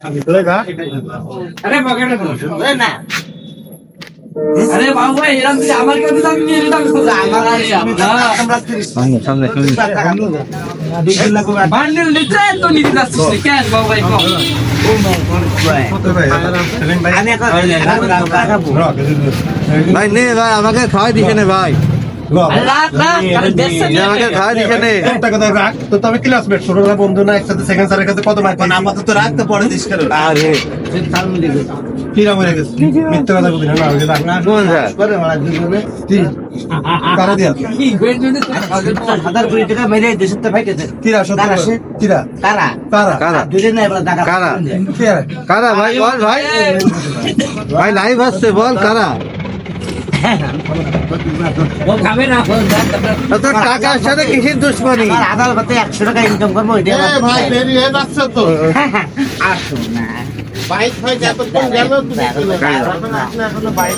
अरे पकड़ ना अरे बाबू एरम से আমার কাছে দাম নিয়ে নিতাম সামনে সামনে বান্ডেল নিতে তো নিতে যাচ্ছিস না কেন বাবু ভাই কম ভাই নে ভাই আমাকে খাওয়াই দিছে নে ভাই আমাকে খাওয়াই দিছে নে একটা কথা রাখ তো তবে ক্লাসমেট ছোটবেলা বন্ধু না একসাথে সেকেন্ড স্যারের কাছে কত মার খাই আপাতত রাখতে পরে দিস কেন আরে কিরা মরে গেছে মিথ্যা কথা বলি না ওই রাখ না কোন স্যার করে মারা দুজনে কি কারা দিয়া কি বেঞ্জনে 1000 টাকা মেরে দেশের তো ফাইটেছে কিরা সত্য কিরা কারা কারা কারা দুজনে এবার টাকা কারা কিরা কারা ভাই বল ভাই ভাই লাইভ আসছে বল কারা ও খাবে না তোর টাকার সাথে কিসের দুশ্মনী আর আদালতে 100 টাকা ইনকাম করবো এটা ভাই বেরিয়ে যাচ্ছে তো আসো না বাইক ভাই যতক্ষণ গেল তুমি এখনো বাইক